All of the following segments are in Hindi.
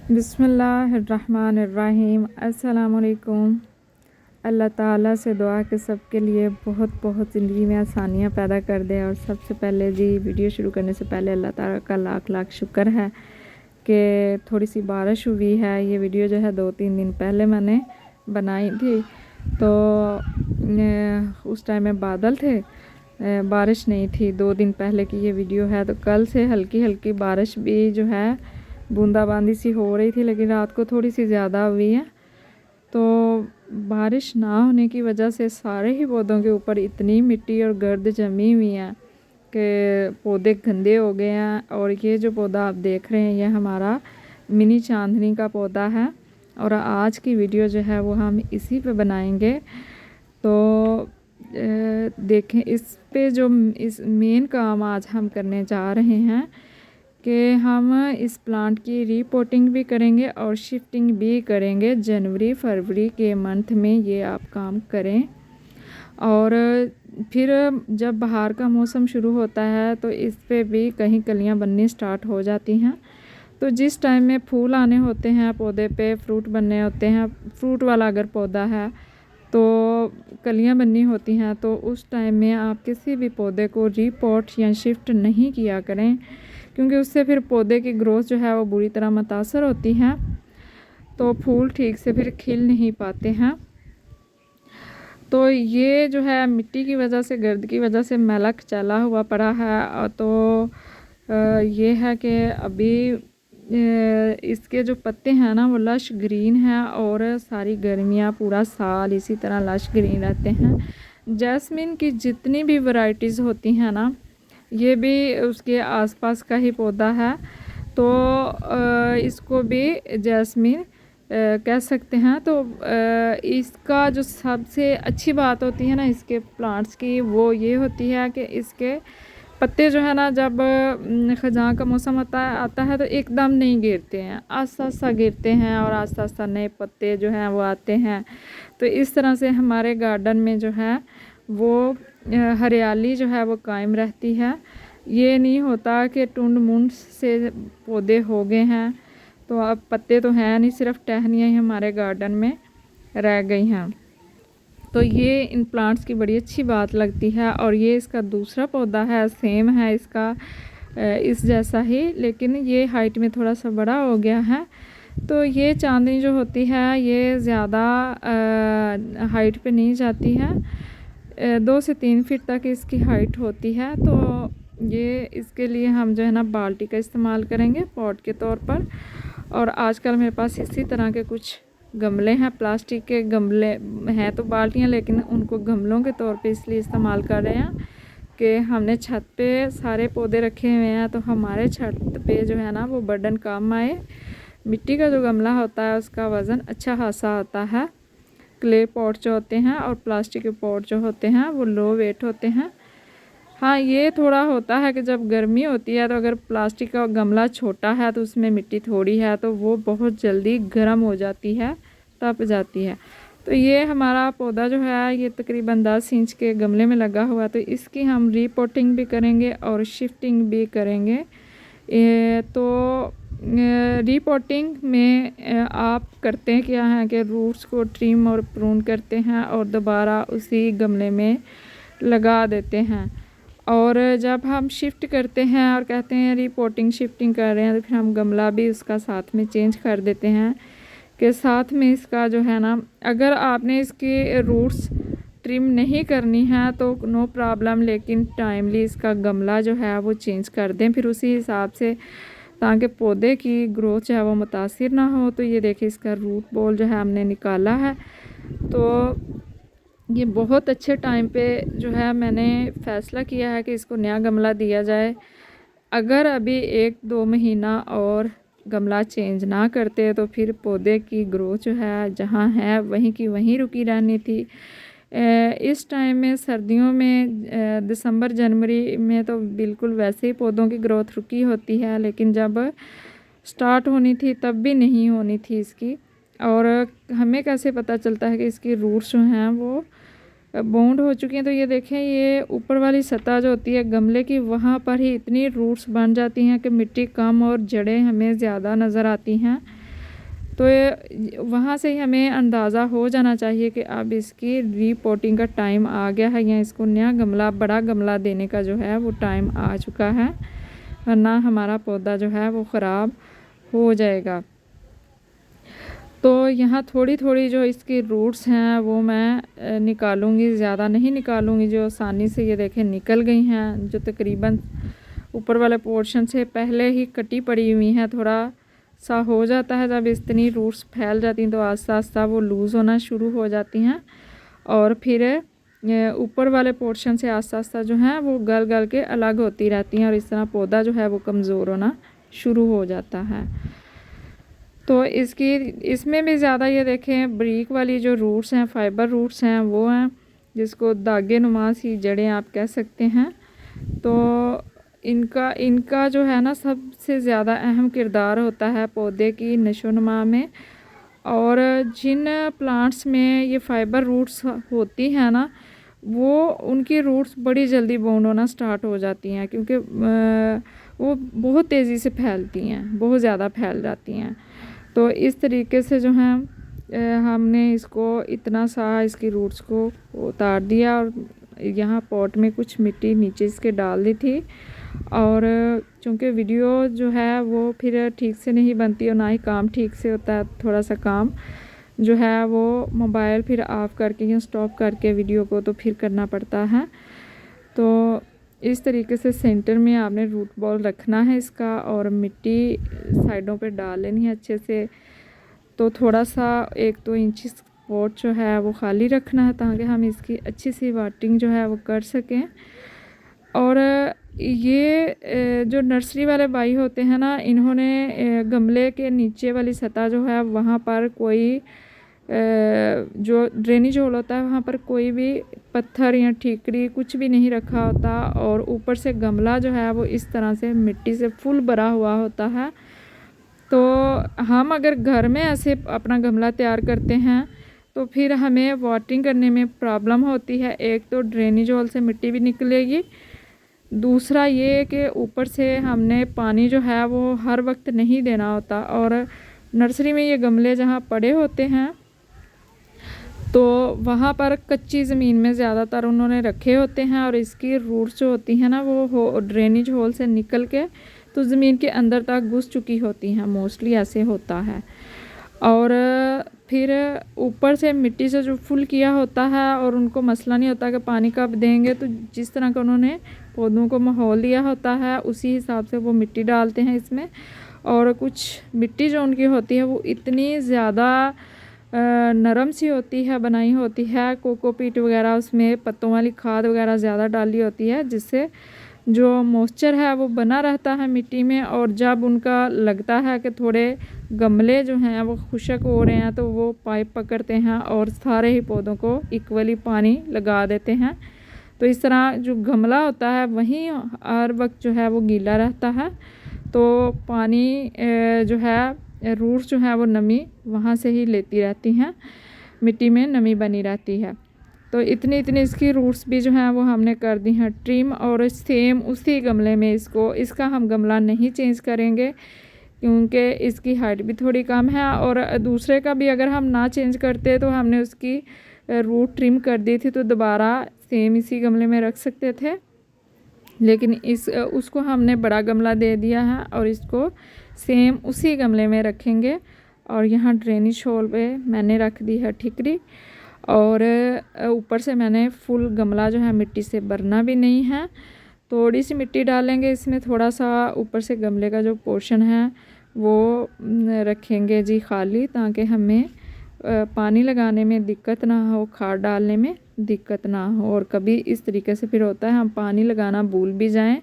बिस्मिल्लाहिर्रहमानिर्रहीम। अस्सलामुअलैकुम। अल्लाह ताला से दुआ कि सबके लिए बहुत बहुत ज़िंदगी में आसानियाँ पैदा कर दे। और सबसे पहले जी वीडियो शुरू करने से पहले अल्लाह ताला का लाख लाख शुक्र है कि थोड़ी सी बारिश हुई है। ये वीडियो जो है 2-3 दिन पहले मैंने बनाई थी, तो उस टाइम में बादल थे, बारिश नहीं थी। 2 दिन पहले की ये वीडियो है। तो कल से हल्की हल्की बारिश भी जो है बूंदाबांदी सी हो रही थी, लेकिन रात को थोड़ी सी ज़्यादा हुई है। तो बारिश ना होने की वजह से सारे ही पौधों के ऊपर इतनी मिट्टी और गर्द जमी हुई है कि पौधे गंदे हो गए हैं। और ये जो पौधा आप देख रहे हैं, ये हमारा मिनी चांदनी का पौधा है। और आज की वीडियो जो है वो हम इसी पे बनाएंगे। तो देखें, इस पे जो इस मेन काम आज हम करने जा रहे हैं कि हम इस प्लांट की रीपोर्टिंग भी करेंगे और शिफ्टिंग भी करेंगे। जनवरी फरवरी के मंथ में ये आप काम करें। और फिर जब बाहर का मौसम शुरू होता है तो इस पे भी कहीं कलियां बननी स्टार्ट हो जाती हैं। तो जिस टाइम में फूल आने होते हैं पौधे पे, फ्रूट बनने होते हैं, फ्रूट वाला अगर पौधा है तो कलियां बननी होती हैं, तो उस टाइम में आप किसी भी पौधे को रीपोर्ट या शिफ्ट नहीं किया करें, क्योंकि उससे फिर पौधे की ग्रोथ जो है वो बुरी तरह मुतासर होती है। तो फूल ठीक से फिर खिल नहीं पाते हैं। तो ये जो है मिट्टी की वजह से, गर्द की वजह से मेलक चला हुआ पड़ा है। तो ये है कि अभी इसके जो पत्ते हैं ना वो लश ग्रीन हैं और सारी गर्मियाँ पूरा साल इसी तरह लश ग्रीन रहते हैं। जैस्मिन की जितनी भी वैरायटीज़ होती हैं ना, ये भी उसके आसपास का ही पौधा है। तो इसको भी जैस्मिन कह सकते हैं। तो इसका जो सबसे अच्छी बात होती है ना इसके प्लांट्स की, वो ये होती है कि इसके पत्ते जो है ना, जब ख़ज़ां का मौसम आता है तो एकदम नहीं गिरते हैं, आस्ता आस्ता गिरते हैं और आस्ता आस्ता नए पत्ते जो हैं वो आते हैं। तो इस तरह से हमारे गार्डन में जो है वो हरियाली जो है वो कायम रहती है। ये नहीं होता कि टुंड मुंड से पौधे हो गए हैं तो अब पत्ते तो हैं नहीं, सिर्फ टहनियाँ ही हमारे गार्डन में रह गई हैं। तो ये इन प्लांट्स की बड़ी अच्छी बात लगती है। और ये इसका दूसरा पौधा है, सेम है इसका इस जैसा ही, लेकिन ये हाइट में थोड़ा सा बड़ा हो गया है। तो ये चांदनी जो होती है ये ज़्यादा हाइट पे नहीं जाती है, 2 से 3 फीट तक इसकी हाइट होती है। तो ये इसके लिए हम जो है ना बाल्टी का इस्तेमाल करेंगे पॉट के तौर पर। और आजकल मेरे पास इसी तरह के कुछ गमले हैं, प्लास्टिक के गमले हैं तो बाल्टियाँ, लेकिन उनको गमलों के तौर पे इसलिए इस्तेमाल कर रहे हैं कि हमने छत पे सारे पौधे रखे हुए हैं, तो हमारे छत पे जो है ना वो बर्डन कम आए। मिट्टी का जो गमला होता है उसका वज़न अच्छा खासा होता है। क्ले पॉट जो होते हैं और प्लास्टिक के पॉट जो होते हैं वो लो वेट होते हैं। हाँ, ये थोड़ा होता है कि जब गर्मी होती है तो अगर प्लास्टिक का गमला छोटा है तो उसमें मिट्टी थोड़ी है तो वो बहुत जल्दी गर्म हो जाती है, तप जाती है। तो ये हमारा पौधा जो है ये तकरीबन 10 इंच के गमले में लगा हुआ, तो इसकी हम रीपोर्टिंग भी करेंगे और शिफ्टिंग भी करेंगे। तो रीपोर्टिंग में आप करते हैं क्या है कि रूट्स को ट्रिम और प्रून करते हैं और दोबारा उसी गमले में लगा देते हैं। और जब हम शिफ्ट करते हैं और कहते हैं रीपोर्टिंग शिफ्टिंग कर रहे हैं, तो फिर हम गमला भी उसका साथ में चेंज कर देते हैं कि साथ में इसका जो है ना, अगर आपने इसके रूट्स ट्रिम नहीं करनी है तो नो प्रॉब्लम, लेकिन टाइमली इसका गमला जो है वो चेंज कर दें फिर उसी हिसाब से, ताकि पौधे की ग्रोथ जो है वो मुतासिर ना हो। तो ये देखिए इसका रूट बॉल जो है हमने निकाला है। तो ये बहुत अच्छे टाइम पे जो है मैंने फ़ैसला किया है कि इसको नया गमला दिया जाए। अगर अभी 1-2 महीना और गमला चेंज ना करते तो फिर पौधे की ग्रोथ जो है जहाँ है वहीं की वहीं रुकी रहनी थी। इस टाइम में सर्दियों में दिसंबर जनवरी में तो बिल्कुल वैसे ही पौधों की ग्रोथ रुकी होती है, लेकिन जब स्टार्ट होनी थी तब भी नहीं होनी थी इसकी। और हमें कैसे पता चलता है कि इसकी रूट्स जो हैं वो बाउंड हो चुकी हैं? तो ये देखें, ये ऊपर वाली सतह जो होती है गमले की, वहाँ पर ही इतनी रूट्स बन जाती हैं कि मिट्टी कम और जड़ें हमें ज़्यादा नज़र आती हैं। तो वहाँ से ही हमें अंदाज़ा हो जाना चाहिए कि अब इसकी रीपोटिंग का टाइम आ गया है, या इसको नया गमला, बड़ा गमला देने का जो है वो टाइम आ चुका है, वरना हमारा पौधा जो है वो ख़राब हो जाएगा। तो यहाँ थोड़ी थोड़ी जो इसकी रूट्स हैं वो मैं निकालूंगी, ज़्यादा नहीं निकालूंगी, जो आसानी से ये देखें निकल गई हैं, जो तकरीबन ऊपर वाले पोर्शन से पहले ही कटी पड़ी हुई हैं। थोड़ा सा हो जाता है जब इतनी रूट्स फैल जाती हैं तो आस्ता आस्ता वो लूज़ होना शुरू हो जाती हैं, और फिर ऊपर वाले पोर्शन से आस्ता आस्ता जो है वो गल गल के अलग होती रहती हैं, और इस तरह पौधा जो है वो कमज़ोर होना शुरू हो जाता है। तो इसमें भी ज़्यादा ये देखें बारीक वाली जो रूट्स हैं, फाइबर रूट्स हैं, वो हैं जिसको दागे नुमा सी जड़ें आप कह सकते हैं। तो इनका जो है ना सबसे ज़्यादा अहम किरदार होता है पौधे की नशोनुमा में। और जिन प्लांट्स में ये फाइबर रूट्स होती हैं ना, वो उनकी रूट्स बड़ी जल्दी बाउंड होना स्टार्ट हो जाती हैं, क्योंकि वो बहुत तेज़ी से फैलती हैं, बहुत ज़्यादा फैल जाती हैं। तो इस तरीके से जो है हमने इसको इतना सा इसकी रूट्स को उतार दिया, और यहाँ पॉट में कुछ मिट्टी नीचे इसके डाल दी थी। और चूँकि वीडियो जो है वो फिर ठीक से नहीं बनती और ना ही काम ठीक से होता है, थोड़ा सा काम जो है वो मोबाइल फिर ऑफ़ करके या स्टॉप करके वीडियो को तो फिर करना पड़ता है। तो इस तरीके से सेंटर में आपने रूट बॉल रखना है इसका, और मिट्टी साइडों पे डाल लेनी है अच्छे से। तो थोड़ा सा 1-2 इंच पॉट जो है वो खाली रखना है, ताकि हम इसकी अच्छी सी वाटरिंग जो है वो कर सकें। और ये जो नर्सरी वाले भाई होते हैं ना, इन्होंने गमले के नीचे वाली सतह जो है वहाँ पर कोई जो ड्रेनेज होल होता है वहाँ पर कोई भी पत्थर या ठीकरी कुछ भी नहीं रखा होता, और ऊपर से गमला जो है वो इस तरह से मिट्टी से फुल भरा हुआ होता है। तो हम अगर घर में ऐसे अपना गमला तैयार करते हैं तो फिर हमें वाटरिंग करने में प्रॉब्लम होती है। एक तो ड्रेनेज होल से मिट्टी भी निकलेगी, दूसरा ये कि ऊपर से हमने पानी जो है वो हर वक्त नहीं देना होता। और नर्सरी में ये गमले जहाँ पड़े होते हैं तो वहाँ पर कच्ची ज़मीन में ज़्यादातर उन्होंने रखे होते हैं, और इसकी रूट्स जो होती हैं ना वो ड्रेनेज होल से निकल के तो ज़मीन के अंदर तक घुस चुकी होती हैं, मोस्टली ऐसे होता है। और फिर ऊपर से मिट्टी से जो फुल किया होता है, और उनको मसला नहीं होता कि पानी कब देंगे, तो जिस तरह का उन्होंने पौधों को माहौल दिया होता है उसी हिसाब से वो मिट्टी डालते हैं इसमें। और कुछ मिट्टी जो उनकी होती है वो इतनी ज़्यादा नरम सी होती है, बनाई होती है, कोकोपीट वगैरह उसमें पत्तों वाली खाद वगैरह ज़्यादा डाली होती है, जिससे जो मॉइस्चर है वो बना रहता है मिट्टी में। और जब उनका लगता है कि थोड़े गमले जो हैं वो खुश्क हो रहे हैं तो वो पाइप पकड़ते हैं और सारे ही पौधों को इक्वली पानी लगा देते हैं। तो इस तरह जो गमला होता है वहीं हर वक्त जो है वो गीला रहता है, तो पानी जो है रूट्स जो है वो नमी वहाँ से ही लेती रहती हैं, मिट्टी में नमी बनी रहती है। तो इतनी इसकी रूट्स भी जो हैं वो हमने कर दी हैं ट्रिम, और सेम उसी गमले में इसका हम गमला नहीं चेंज करेंगे, क्योंकि इसकी हाइट भी थोड़ी कम है। और दूसरे का भी अगर हम ना चेंज करते तो हमने उसकी रूट ट्रिम कर दी थी, तो दोबारा सेम इसी गमले में रख सकते थे, लेकिन उसको हमने बड़ा गमला दे दिया है और इसको सेम उसी गमले में रखेंगे। और यहाँ ड्रेनेज होल पे मैंने रख दी है ठिकरी, और ऊपर से मैंने फुल गमला जो है मिट्टी से भरना भी नहीं है, थोड़ी सी मिट्टी डालेंगे इसमें, थोड़ा सा ऊपर से गमले का जो पोर्शन है वो रखेंगे जी खाली, ताकि हमें पानी लगाने में दिक्कत ना हो, खाद डालने में दिक्कत ना हो। और कभी इस तरीके से फिर होता है हम पानी लगाना भूल भी जाएं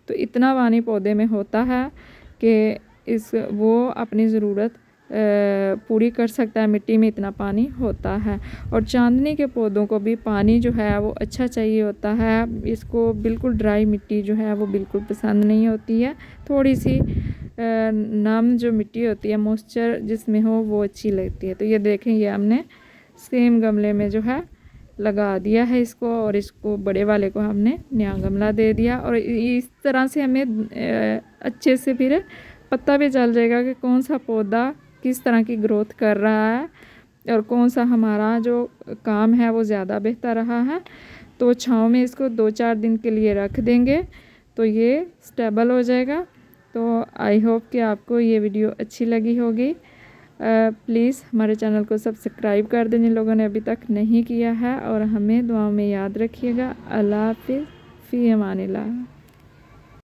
तो इतना पानी पौधे में होता है कि वो अपनी ज़रूरत पूरी कर सकता है, मिट्टी में इतना पानी होता है। और चांदनी के पौधों को भी पानी जो है वो अच्छा चाहिए होता है, इसको बिल्कुल ड्राई मिट्टी जो है वो बिल्कुल पसंद नहीं होती है, थोड़ी सी नम जो मिट्टी होती है मॉइस्चर जिसमें हो वो अच्छी लगती है। तो ये देखें, ये हमने सेम गमले में जो है लगा दिया है इसको, और इसको बड़े वाले को हमने नया गमला दे दिया। और इस तरह से हमें अच्छे से फिर पता भी चल जाएगा कि कौन सा पौधा किस तरह की ग्रोथ कर रहा है और कौन सा हमारा जो काम है वो ज़्यादा बेहतर रहा है। तो छाँव में इसको 2-4 दिन के लिए रख देंगे तो ये स्टेबल हो जाएगा। तो आई होप कि आपको ये वीडियो अच्छी लगी होगी। प्लीज़ हमारे चैनल को सब्सक्राइब कर दें जिन लोगों ने अभी तक नहीं किया है, और हमें दुआओं में याद रखिएगा। अल्लाह हाफिज़, फ़ी अमानिल्लाह।